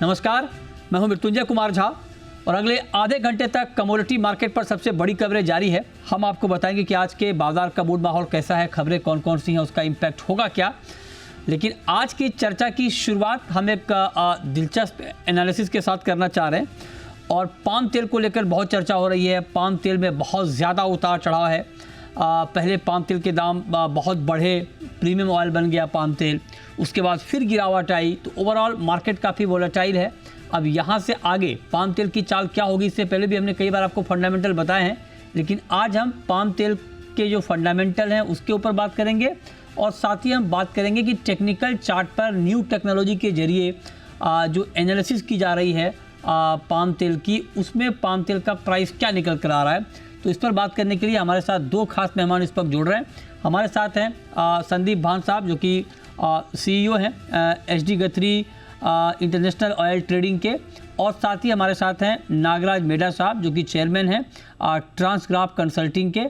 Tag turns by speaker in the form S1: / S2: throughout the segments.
S1: नमस्कार, मैं हूं मृत्युंजय कुमार झा और अगले आधे घंटे तक कमोडिटी मार्केट पर सबसे बड़ी कवरेज जारी है। हम आपको बताएंगे कि आज के बाजार का मूड माहौल कैसा है, खबरें कौन कौन सी हैं, उसका इम्पैक्ट होगा क्या। लेकिन आज की चर्चा की शुरुआत हम एक दिलचस्प एनालिसिस के साथ करना चाह रहे हैं और पाम तेल को लेकर बहुत चर्चा हो रही है। पाम तेल में बहुत ज़्यादा उतार चढ़ाव है। पहले पाम तेल के दाम बहुत बढ़े, प्रीमियम ऑयल बन गया पाम तेल, उसके बाद फिर गिरावट आई, तो ओवरऑल मार्केट काफ़ी वोलेटाइल है। अब यहाँ से आगे पाम तेल की चाल क्या होगी, इससे पहले भी हमने कई बार आपको फंडामेंटल बताए हैं, लेकिन आज हम पाम तेल के जो फंडामेंटल हैं उसके ऊपर बात करेंगे और साथ ही हम बात करेंगे कि टेक्निकल चार्ट पर न्यू टेक्नोलॉजी के जरिए जो एनालिसिस की जा रही है पाम तेल की, उसमें पाम तेल का प्राइस क्या निकल कर आ रहा है। तो इस पर बात करने के लिए हमारे साथ दो खास मेहमान इस वक्त जुड़ रहे हैं। हमारे साथ हैं संदीप भान साहब, जो कि CEO हैं HD गथरी इंटरनेशनल ऑयल ट्रेडिंग के, और साथ ही हमारे साथ हैं नागराज मेडा साहब, जो कि चेयरमैन हैं ट्रांसग्राफ कंसल्टिंग के,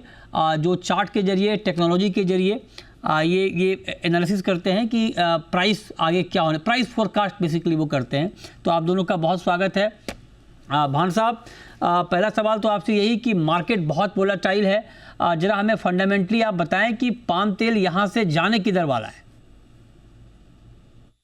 S1: जो चार्ट के जरिए, टेक्नोलॉजी के जरिए ये एनालिसिस करते हैं कि प्राइस आगे क्या होने, प्राइस फोरकास्ट बेसिकली वो करते हैं। तो आप दोनों का बहुत स्वागत है। भान साहब, पहला सवाल तो आपसे यही कि मार्केट बहुत वोलेटाइल है, जरा हमें फंडामेंटली आप बताएं कि पाम तेल यहाँ से जाने किधर वाला है।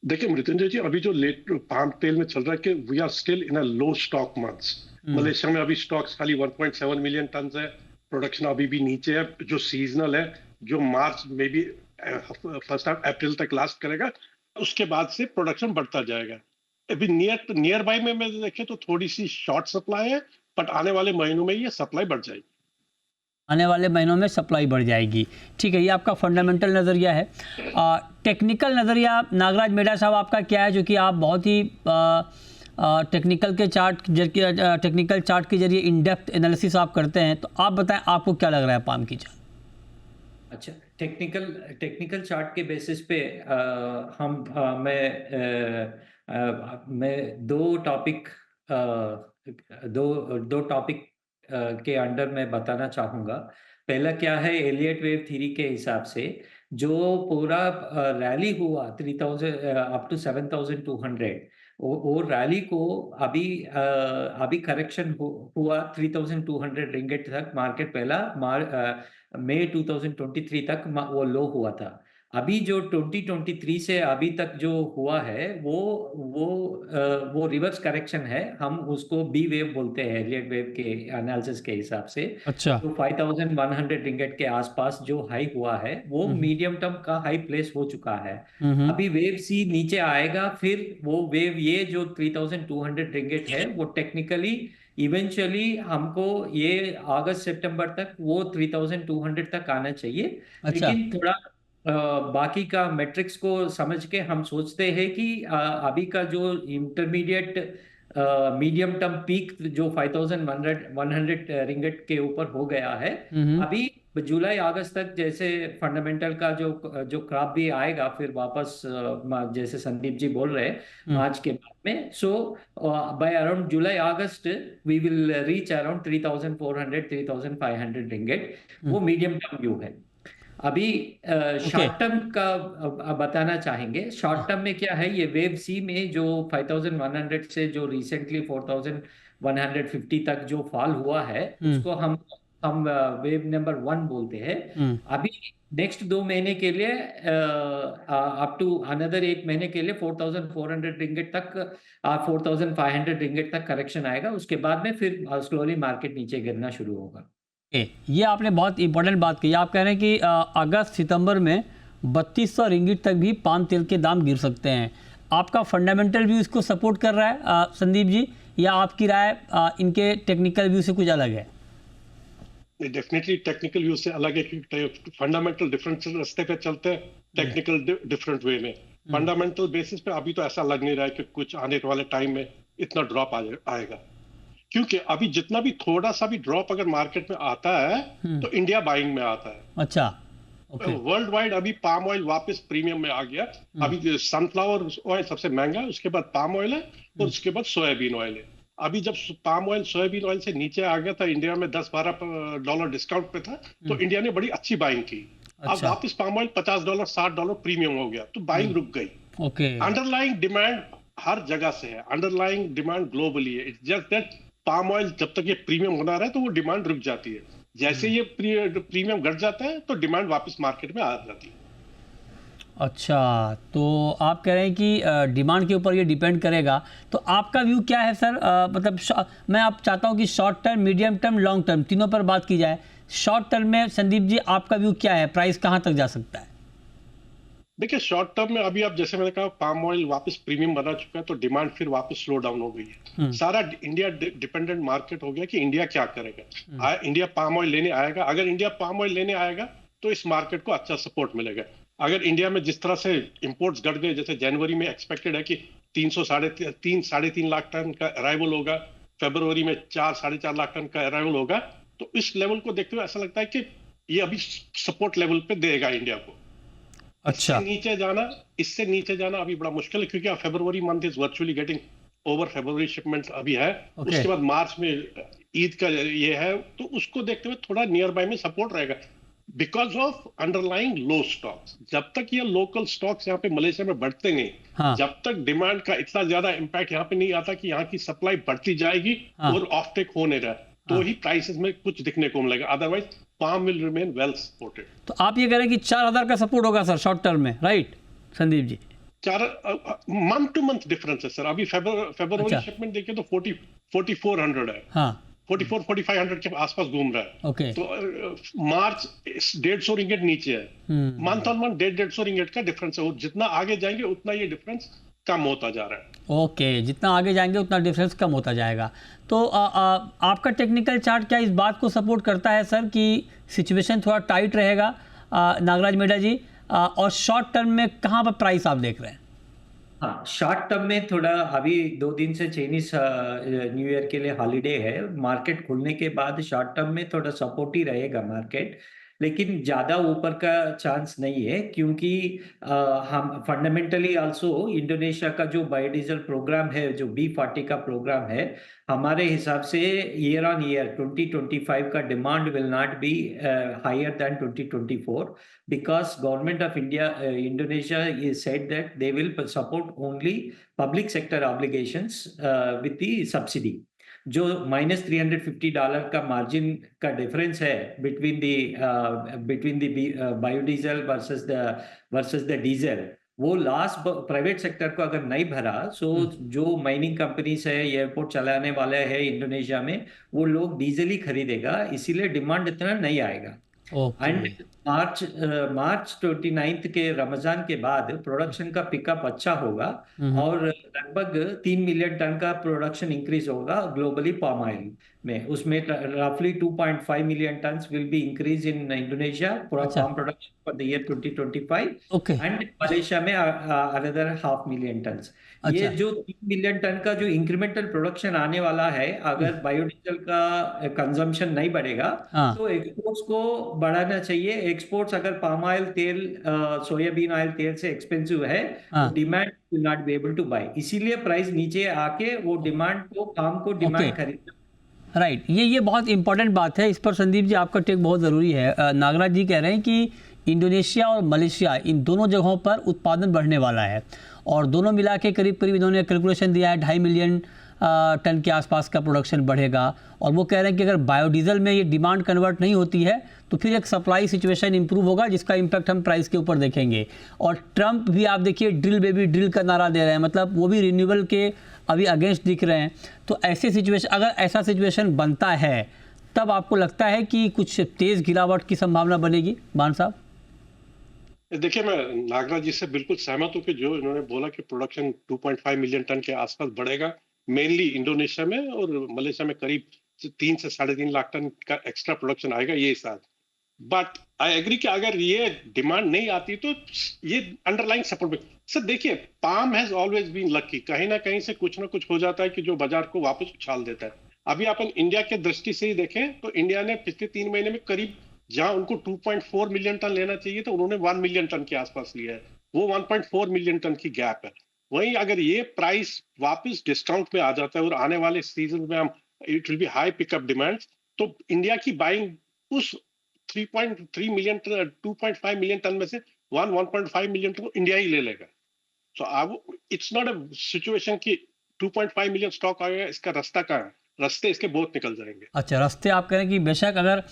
S2: देखिए मृत्युंजय जी, अभी जो लेट पाम तेल में चल रहा है कि we are still in a low stock months. Malaysia में अभी स्टॉक्स खाली 1.7 मिलियन टन है, प्रोडक्शन अभी भी नीचे है, जो सीजनल है, जो मार्च में भी फर्स्ट हाफ अप्रैल तक लास्ट करेगा, उसके बाद से प्रोडक्शन बढ़ता जाएगा। अभी नियर बाय में मैं देखे तो थोड़ी सी शॉर्ट सप्लाई है, बट आने वाले महीनों में ये सप्लाई बढ़ जाएगी।
S1: आने वाले महीनों में सप्लाई बढ़ जाएगी, ठीक है, ये आपका फंडामेंटल नज़रिया है। टेक्निकल नज़रिया नागराज मेडा साहब आपका क्या है, जो कि आप बहुत ही टेक्निकल चार्ट के जरिए इन डेप्थ एनालिसिस आप करते हैं, तो आप बताएं आपको क्या लग रहा है पाम की चाल।
S3: अच्छा, टेक्निकल चार्ट के बेसिस पे मैं दो टॉपिक के अंडर में बताना चाहूँगा। पहला क्या है, एलियट वेव थ्योरी के हिसाब से जो पूरा रैली हुआ 3000 अप टू 7200, वो रैली को अभी करेक्शन हुआ 3200 रिंगिट तक। मार्केट पहला मई 2023 तक वो लो हुआ था। अभी जो 2023 से अभी तक जो हुआ है वो रिवर्स करेक्शन है। हम उसको बी वेव बोलते हैं एलियट वेव के एनालिसिस के हिसाब से।
S1: अच्छा,
S3: तो 5100 रिंगिट के आसपास जो हाई हुआ है वो मीडियम टर्म का हाई प्लेस हो चुका है। अभी वेव सी नीचे आएगा, फिर वो वेव ये जो 3200 रिंगिट है वो टेक्निकली इवेंचुअली हमको ये अगस्त सितंबर तक वो 3200 तक आना चाहिए।
S1: अच्छा।
S3: लेकिन थोड़ा बाकी का मैट्रिक्स को समझ के हम सोचते हैं कि अभी का जो इंटरमीडिएट मीडियम टर्म पीक जो 5100 रिंगिट के ऊपर हो गया है, अभी जुलाई अगस्त तक जैसे फंडामेंटल का जो क्रॉप भी आएगा फिर वापस, जैसे संदीप जी बोल रहे हैं मार्च के बाद में, so by around July August we will reach around 3400 ringgit. वो मीडियम टर्म व्यू है। अभी शॉर्ट टर्म का बताना चाहेंगे। शॉर्ट टर्म में क्या है, ये वेव सी में जो 5100 से जो रिसेंटली 4150 तक जो फॉल हुआ है उसको हम वेव नंबर 1 बोलते हैं। अभी नेक्स्ट 2 महीने के लिए अप टू अनदर 1 महीने के लिए 4400 रिंगिट तक 4500 रिंगिट तक करेक्शन आएगा। उसके बाद में फिर स्लोली मार्केट नीचे गिरना शुरू होगा।
S1: ये आपने बहुत इंपॉर्टेंट बात की। आप कह रहे हैं कि अगस्त सितंबर में 3200 रिंगिट तक भी पाम तेल के दाम गिर सकते हैं। आपका फंडामेंटल व्यू इसको सपोर्ट कर रहा है संदीप जी, या आपकी राय इनके टेक्निकल व्यू से कुछ अलग है?
S2: डेफिनेटली टेक्निकल व्यू से अलग है, क्योंकि फंडामेंटल डिफरेंट रास्ते पे चलते हैं, टेक्निकल डिफरेंट वे में। फंडामेंटल बेसिस पे अभी तो ऐसा लग नहीं रहा है कि कुछ आने वाले टाइम में इतना ड्रॉप आएगा, क्योंकि अभी जितना भी थोड़ा सा भी ड्रॉप अगर मार्केट में आता है तो इंडिया बाइंग में आता है।
S1: अच्छा,
S2: वर्ल्ड वाइड अभी पाम ऑयल वापस प्रीमियम में आ गया। अभी सनफ्लावर ऑयल सबसे महंगा है, उसके बाद पाम ऑयल है और उसके बाद सोयाबीन ऑयल है। अभी जब पाम ऑयल सोयाबीन ऑयल से नीचे आ गया था, इंडिया में $10-12 डिस्काउंट पे था, तो इंडिया ने बड़ी अच्छी बाइंग की। अब वापस पाम ऑयल $50-60 प्रीमियम हो गया, तो बाइंग रुक गई। अंडरलाइंग डिमांड हर जगह से है, अंडरलाइंग डिमांड ग्लोबली है। It's just that palm oil जब तक ये प्रीमियम बना रहा है तो वो डिमांड रुक जाती है, जैसे ये प्रीमियम घट जाता है तो डिमांड वापस मार्केट में आ जाती है।
S1: अच्छा, तो आप कह रहे हैं कि डिमांड के ऊपर ये डिपेंड करेगा। तो आपका व्यू क्या है सर? मतलब मैं आप चाहता हूँ कि short term, medium term, long term तीनों पर बात की जाए। शॉर्ट टर्म में संदीप जी आपका व्यू क्या है? प्राइस कहाँ तक जा सकता है?
S2: देखिए शॉर्ट टर्म में अभी आप जैसे मैंने कहा पाम ऑयल वापस प्रीमियम बना चुका है तो डिमांड फिर वापस स्लो डाउन हो गई है। सारा इंडिया डिपेंडेंट मार्केट हो गया कि इंडिया क्या करेगा। इंडिया पाम ऑयल लेने आएगा, अगर इंडिया पाम ऑयल लेने आएगा तो इस मार्केट को अच्छा सपोर्ट मिलेगा। अगर इंडिया में जिस तरह से इंपोर्ट्स घट गए, जैसे जनवरी में एक्सपेक्टेड है कि 300 साढ़े 3 लाख टन का अराइवल होगा, फरवरी में 4 साढ़े 4 लाख टन का अराइवल होगा, तो इस लेवल को देखते हुए ऐसा लगता है कि ये अभी सपोर्ट लेवल पे देगा इंडिया को।
S1: अच्छा,
S2: इससे नीचे जाना अभी बड़ा मुश्किल है, क्योंकि February month is virtually getting over, February shipments अभी है। उसके बाद मार्च में ईद का ये है, तो उसको देखते हुए थोड़ा नियर बाय में सपोर्ट रहेगा because of underlying low stocks. जब तक ये लोकल स्टॉक्स यहाँ पे मलेशिया में बढ़ते नहीं,
S1: हाँ,
S2: जब तक डिमांड का इतना ज्यादा इम्पैक्ट यहाँ पे नहीं आता कि यहाँ की सप्लाई बढ़ती जाएगी और ऑफ टेक होने रहा, तो ही प्राइसेस में कुछ दिखने को मिलेगा, otherwise palm will remain well supported.
S1: तो आप ये कह रहे हैं कि 4000 का सपोर्ट होगा सर शॉर्ट टर्म में, right Sandeep ji?
S2: Month two month difference है सर। अभी फरवरी शिपमेंट देखिए तो 4400 है,
S1: हाँ,
S2: 4500 के आसपास घूम रहा है।
S1: ओके,
S2: तो मार्च 150 रिंगेट नीचे है, मंथ ऑन मंथ 150 रिंगेट का डिफरेंस है। जितना आगे जाएंगे उतना ये डिफरेंस कम होता जा रहा है।
S1: ओके, जितना आगे जाएंगे उतना डिफरेंस कम होता जाएगा। तो आपका टेक्निकल चार्ट क्या इस बात को सपोर्ट करता है सर कि सिचुएशन थोड़ा टाइट रहेगा, नागराज मेडा जी? और शॉर्ट टर्म में कहाँ पर प्राइस आप देख रहे हैं?
S3: हाँ, शॉर्ट टर्म में थोड़ा अभी 2 दिन से चाइनीज न्यू ईयर के लिए हॉलीडे है। मार्केट खुलने के बाद शॉर्ट टर्म में थोड़ा सपोर्ट ही रहेगा मार्केट, लेकिन ज़्यादा ऊपर का चांस नहीं है, क्योंकि हम फंडामेंटली आल्सो इंडोनेशिया का जो बायोडीजल प्रोग्राम है, जो B40 का प्रोग्राम है, हमारे हिसाब से ईयर ऑन ईयर 2025 का demand will not be higher than 2024, because government of Indonesia is said that they will support only public sector obligations with the subsidy. जो -$350 का मार्जिन का डिफरेंस है between the biodiesel versus the diesel, वो last private sector को अगर नहीं भरा, सो जो माइनिंग कंपनीज है, एयरपोर्ट चलाने वाले हैं इंडोनेशिया में, वो लोग डीजल ही खरीदेगा, इसीलिए डिमांड इतना नहीं आएगा। एंड मार्च 29 के रमजान के बाद प्रोडक्शन का पिकअप अच्छा होगा और लगभग 3 मिलियन टन का प्रोडक्शन इंक्रीज होगा ग्लोबली पाम ऑयल में। उसमें रफली 2.5 million turns will be increase in Indonesia palm production for the year 2025 and Malaysia में अनदर 0.5 मिलियन टन्स। ये जो 3 मिलियन टन का जो इंक्रीमेंटल प्रोडक्शन आने वाला है, अगर बायोडीजल का कंजम्पशन नहीं बढ़ेगा तो एक्सपोर्ट्स को बढ़ाना चाहिए। एक्सपोर्ट्स अगर पाम ऑयल तेल, सोयाबीन ऑयल तेल से एक्सपेंसिव है, तो demand will not be able to buy, इसीलिए प्राइस नीचे आके वो डिमांड को पाम को डिमांड खरीदना।
S1: राइट, ये बहुत इंपॉर्टेंट बात है, इस पर संदीप जी आपका टेक बहुत ज़रूरी है। नागराज जी कह रहे हैं कि इंडोनेशिया और मलेशिया इन दोनों जगहों पर उत्पादन बढ़ने वाला है और दोनों मिला के करीब इन्होंने कैलकुलेशन दिया है 2.5 मिलियन टन के आसपास का प्रोडक्शन बढ़ेगा। और वो कह रहे हैं कि अगर बायोडीजल में ये डिमांड कन्वर्ट नहीं होती है तो फिर एक सप्लाई सिचुएशन इंप्रूव होगा, जिसका इम्पैक्ट हम प्राइस के ऊपर देखेंगे। और ट्रंप भी आप देखिए ड्रिल बेबी ड्रिल का नारा दे रहे हैं, मतलब वो भी रिन्यूएबल के अभी अगेंस्ट दिख रहे हैं। तो ऐसे सिचुएशन, अगर ऐसा सिचुएशन बनता है तब आपको लगता है कि कुछ तेज़ गिरावट की संभावना बनेगी मान साहब?
S2: देखिए मैं नागराज जी से बिल्कुल सहमत हूँ कि जो इन्होंने बोला कि प्रोडक्शन 2.5 मिलियन टन के आसपास बढ़ेगा, मेनली इंडोनेशिया में, और मलेशिया में करीब 3 से 3.5 लाख टन का एक्स्ट्रा प्रोडक्शन आएगा ये साल। बट आई एग्री कि अगर ये डिमांड नहीं आती तो ये अंडरलाइंग सपोर्ट। सर देखिए palm has always been lucky, कहीं ना कहीं से कुछ ना कुछ हो जाता है कि जो बाजार को वापस उछाल देता है। अभी अपन इंडिया के दृष्टि से ही देखें तो इंडिया ने पिछले 3 महीने में करीब, जहां उनको 2.4 मिलियन टन लेना चाहिए तो उन्होंने 1 मिलियन टन के आसपास लिया है, वो 1.4 मिलियन टन की गैप है। वहीं अगर ये प्राइस वापस डिस्काउंट में आ जाता है और आने वाले सीजन में हम it will be high pickup demand, तो इंडिया की बाइंग उस 3.3 मिलियन टन 2.5 मिलियन टन में से 1.5 मिलियन टन इंडिया ही ले लेगा। सो अब इट्स नॉट अ सिचुएशन कि 2.5 मिलियन स्टॉक आएगा, इसका रास्ता कहाँ है? रास्ते इसके बहुत निकल जाएंगे।
S1: अच्छा, रास्ते आप कह रहे हैं कि बेशक अगर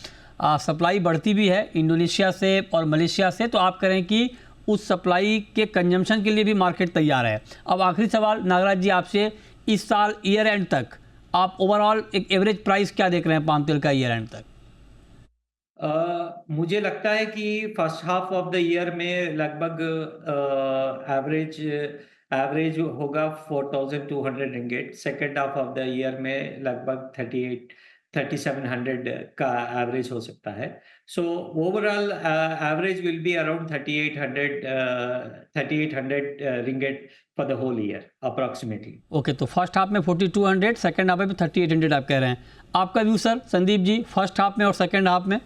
S1: सप्लाई बढ़ती भी है इंडोनेशिया से और मलेशिया से, तो आप कह रहे हैं कि उस सप्लाई के कंजम्पशन के लिए भी मार्केट तैयार है। अब आखिरी सवाल नागराज जी आपसे, इस साल ईयर एंड तक आप ओवरऑल एक एवरेज प्राइस क्या देख रहे हैं पाम तेल का ईयर एंड तक?
S3: मुझे लगता है कि first half of the year में लगभग एवरेज होगा 4,200 ringgit. Second half of the year में लगभग 3,700 का एवरेज हो सकता है। So overall average will be around 3,800 ringgit for the whole year approximately.
S1: Okay, तो फर्स्ट हाफ में 4,200, सेकेंड हाफ में 3,800 आप कह रहे हैं। आपका view sir Sandeep ji, first half में और सेकेंड हाफ में?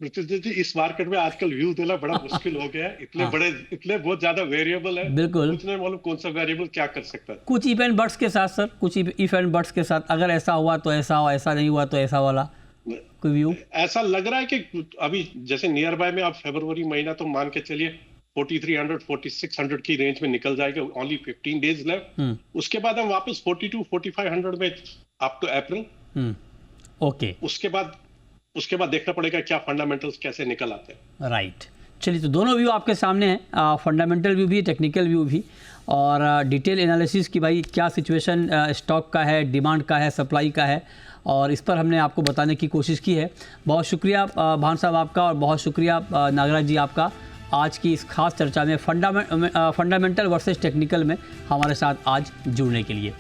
S2: जी, इस मार्केट में आजकल व्यू देना बड़ा मुश्किल हो गया है। इतने बहुत ज्यादा वेरिएबल है,
S1: बिल्कुल,
S2: कुछ नहीं मालूम कौन सा वेरिएबल क्या कर सकता है।
S1: कुछ इफ एंड बट्स के साथ सर, कुछ इफ एंड बट्स के साथ, अगर ऐसा हुआ तो ऐसा हो, ऐसा नहीं हुआ तो ऐसा वाला कोई व्यू?
S2: ऐसा लग रहा है कि अभी जैसे नियर बाय में आप फरवरी महीना तो मान के चलिए 4,300 4,600 की रेंज में निकल जाएगा। ओनली 15 डेज लेफ्ट, उसके बाद हम वापस 42 4,500 में अप टू अप्रैल।
S1: ओके,
S2: उसके बाद देखना पड़ेगा क्या फंडामेंटल्स कैसे निकल आते हैं।
S1: राइट, चलिए, तो दोनों व्यू आपके सामने हैं, फंडामेंटल व्यू भी, टेक्निकल व्यू भी, और डिटेल एनालिसिस की भाई क्या सिचुएशन स्टॉक का है, डिमांड का है, सप्लाई का है, और इस पर हमने आपको बताने की कोशिश की है। बहुत शुक्रिया भान साहब आपका, और बहुत शुक्रिया नागराज जी आपका आज की इस खास चर्चा में फंडामेंटल वर्सेस टेक्निकल में हमारे साथ आज जुड़ने के लिए।